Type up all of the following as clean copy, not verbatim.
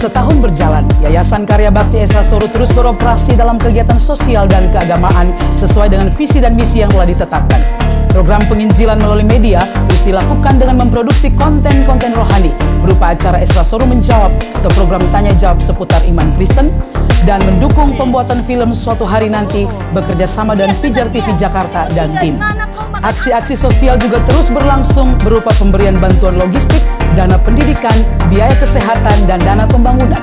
Setahun berjalan, Yayasan Karya Bakti Esra Soro terus beroperasi dalam kegiatan sosial dan keagamaan sesuai dengan visi dan misi yang telah ditetapkan. Program penginjilan melalui media terus dilakukan dengan memproduksi konten-konten rohani berupa acara Esra Soro Menjawab atau program tanya jawab seputar iman Kristen, dan mendukung pembuatan film Suatu Hari Nanti bekerja sama dengan Pijar TV Jakarta dan tim. Aksi-aksi sosial juga terus berlangsung berupa pemberian bantuan logistik, dana pendidikan, biaya kesehatan, dan dana pembangunan.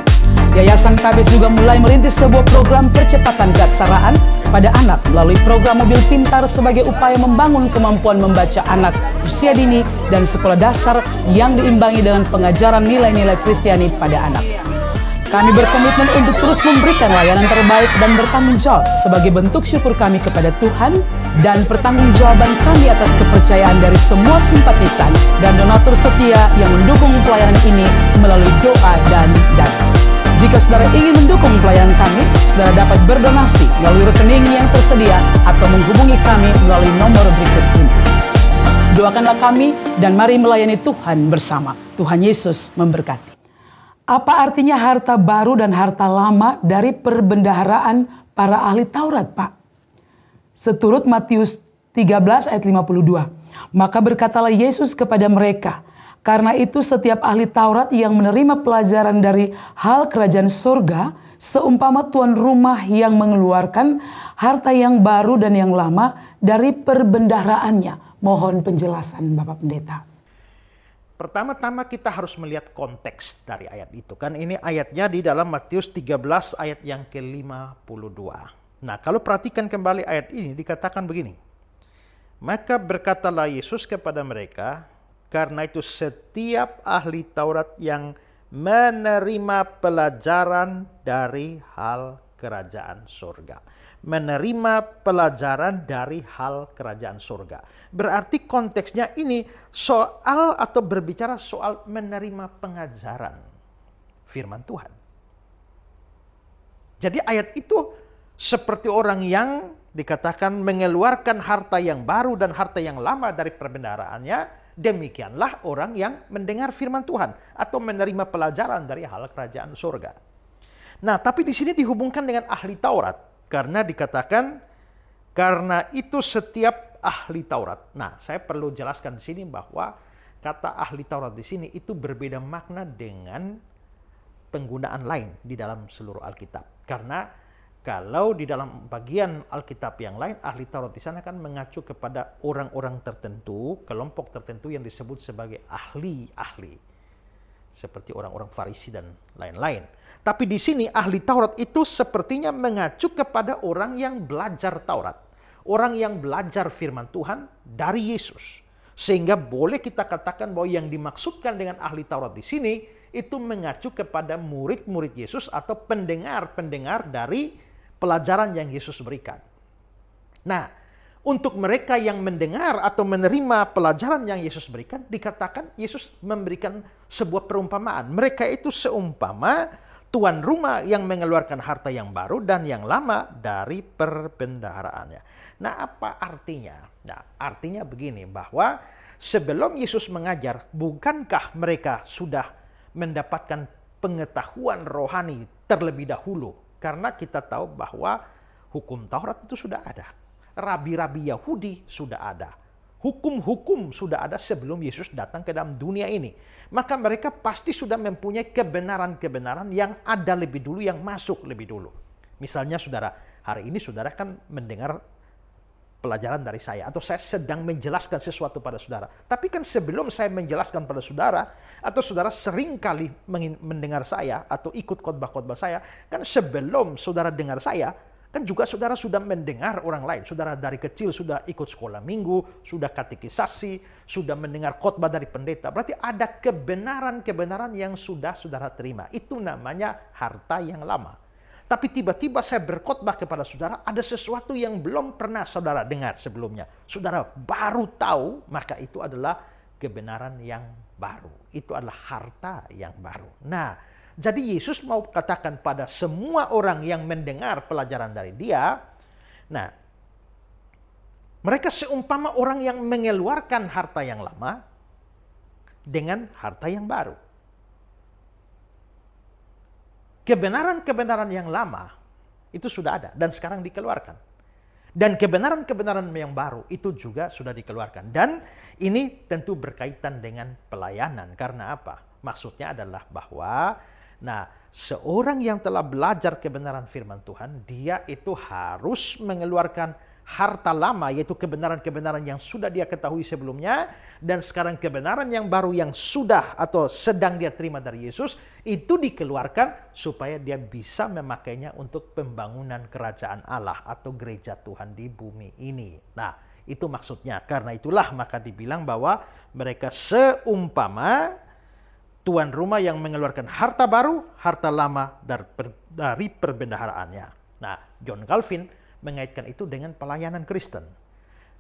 Yayasan KBS juga mulai merintis sebuah program percepatan keaksaraan pada anak melalui program mobil pintar sebagai upaya membangun kemampuan membaca anak usia dini dan sekolah dasar yang diimbangi dengan pengajaran nilai-nilai Kristiani pada anak. Kami berkomitmen untuk terus memberikan layanan terbaik dan bertanggung jawab sebagai bentuk syukur kami kepada Tuhan dan pertanggungjawaban kami atas kepercayaan dari semua simpatisan dan donatur setia yang mendukung pelayanan ini melalui doa dan dana. Jika saudara ingin mendukung pelayanan kami, saudara dapat berdonasi melalui rekening yang tersedia atau menghubungi kami melalui nomor berikut ini. Doakanlah kami dan mari melayani Tuhan bersama. Tuhan Yesus memberkati. Apa artinya harta baru dan harta lama dari perbendaharaan para ahli Taurat, Pak? Seturut Matius 13 ayat 52. Maka berkatalah Yesus kepada mereka, karena itu setiap ahli Taurat yang menerima pelajaran dari hal kerajaan surga, seumpama tuan rumah yang mengeluarkan harta yang baru dan yang lama dari perbendaharaannya. Mohon penjelasan Bapak Pendeta. Pertama-tama kita harus melihat konteks dari ayat itu. Kan ini ayatnya di dalam Matius 13 ayat yang ke-52. Nah, kalau perhatikan kembali ayat ini dikatakan begini. Maka berkatalah Yesus kepada mereka, karena itu setiap ahli Taurat yang menerima pelajaran dari hal kerajaan surga. Menerima pelajaran dari hal kerajaan surga. Berarti konteksnya ini soal atau berbicara soal menerima pengajaran firman Tuhan. Jadi ayat itu seperti orang yang dikatakan mengeluarkan harta yang baru dan harta yang lama dari perbendaharaannya. Demikianlah orang yang mendengar firman Tuhan atau menerima pelajaran dari hal kerajaan surga. Nah, tapi di sini dihubungkan dengan ahli Taurat. Karena dikatakan, karena itu setiap ahli Taurat. Nah, saya perlu jelaskan di sini bahwa kata ahli Taurat di sini itu berbeda makna dengan penggunaan lain di dalam seluruh Alkitab. Karena kalau di dalam bagian Alkitab yang lain, ahli Taurat di sana kan mengacu kepada orang-orang tertentu, kelompok tertentu yang disebut sebagai ahli-ahli. Seperti orang-orang Farisi dan lain-lain. Tapi di sini ahli Taurat itu sepertinya mengacu kepada orang yang belajar Taurat. Orang yang belajar firman Tuhan dari Yesus. Sehingga boleh kita katakan bahwa yang dimaksudkan dengan ahli Taurat di sini itu mengacu kepada murid-murid Yesus atau pendengar-pendengar dari pelajaran yang Yesus berikan. Nah, untuk mereka yang mendengar atau menerima pelajaran yang Yesus berikan, dikatakan Yesus memberikan sebuah perumpamaan. Mereka itu seumpama tuan rumah yang mengeluarkan harta yang baru dan yang lama dari perbendaharaannya. Nah, apa artinya? Nah, artinya begini, bahwa sebelum Yesus mengajar, bukankah mereka sudah mendapatkan pengetahuan rohani terlebih dahulu? Karena kita tahu bahwa hukum Taurat itu sudah ada. Rabi-rabi Yahudi sudah ada. Hukum-hukum sudah ada sebelum Yesus datang ke dalam dunia ini. Maka mereka pasti sudah mempunyai kebenaran-kebenaran yang ada lebih dulu, yang masuk lebih dulu. Misalnya saudara, hari ini saudara kan mendengar pelajaran dari saya. Atau saya sedang menjelaskan sesuatu pada saudara. Tapi kan sebelum saya menjelaskan pada saudara, atau saudara sering kali mendengar saya, atau ikut khotbah-khotbah saya, kan sebelum saudara dengar saya, kan juga saudara sudah mendengar orang lain. Saudara dari kecil sudah ikut sekolah minggu, sudah katekisasi, sudah mendengar khotbah dari pendeta. Berarti ada kebenaran-kebenaran yang sudah saudara terima. Itu namanya harta yang lama. Tapi tiba-tiba saya berkhotbah kepada saudara, ada sesuatu yang belum pernah saudara dengar sebelumnya. Saudara baru tahu, maka itu adalah kebenaran yang baru. Itu adalah harta yang baru. Nah, jadi Yesus mau katakan pada semua orang yang mendengar pelajaran dari dia, nah, mereka seumpama orang yang mengeluarkan harta yang lama dengan harta yang baru. kebenaran-kebenaran yang lama itu sudah ada dan sekarang dikeluarkan. Dan kebenaran-kebenaran yang baru itu juga sudah dikeluarkan. Dan ini tentu berkaitan dengan pelayanan. Karena apa? Maksudnya adalah bahwa seorang yang telah belajar kebenaran firman Tuhan, dia itu harus mengeluarkan harta lama, yaitu kebenaran-kebenaran yang sudah dia ketahui sebelumnya, dan sekarang kebenaran yang baru yang sudah atau sedang dia terima dari Yesus, itu dikeluarkan supaya dia bisa memakainya untuk pembangunan kerajaan Allah atau gereja Tuhan di bumi ini. Nah, itu maksudnya. Karena itulah maka dibilang bahwa mereka seumpama tuan rumah yang mengeluarkan harta baru, harta lama dari perbendaharaannya. Nah, John Calvin mengaitkan itu dengan pelayanan Kristen.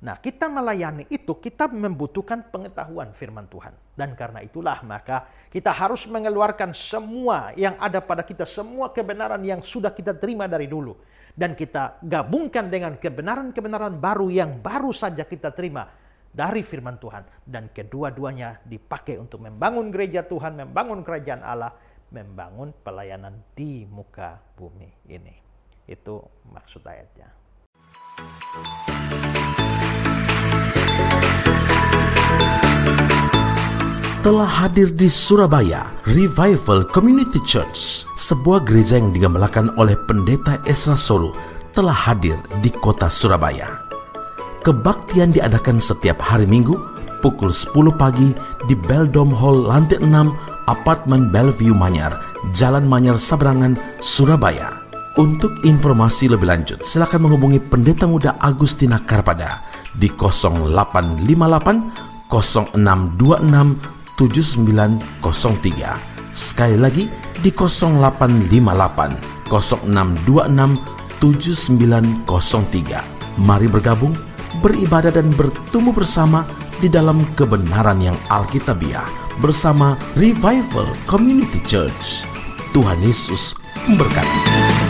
Nah, kita melayani itu, kita membutuhkan pengetahuan firman Tuhan. Dan karena itulah maka kita harus mengeluarkan semua yang ada pada kita, semua kebenaran yang sudah kita terima dari dulu. Dan kita gabungkan dengan kebenaran-kebenaran baru yang baru saja kita terima dari firman Tuhan. Dan kedua-duanya dipakai untuk membangun gereja Tuhan, membangun kerajaan Allah, membangun pelayanan di muka bumi ini. Itu maksud ayatnya. Telah hadir di Surabaya Revival Community Church, sebuah gereja yang digamelkan oleh Pendeta Esra Soru, telah hadir di kota Surabaya. Kebaktian diadakan setiap hari Minggu pukul 10 pagi di Beldom Hall lantai 6 Apartemen Bellevue Manyar, Jalan Manyar Sabrangan, Surabaya. Untuk informasi lebih lanjut, silakan menghubungi Pendeta Muda Agustina Karpada di 0858 0626 7903. Sekali lagi di 0858 0626 7903. Mari bergabung, beribadah dan bertumbuh bersama di dalam kebenaran yang alkitabiah bersama Revival Community Church. Tuhan Yesus memberkati.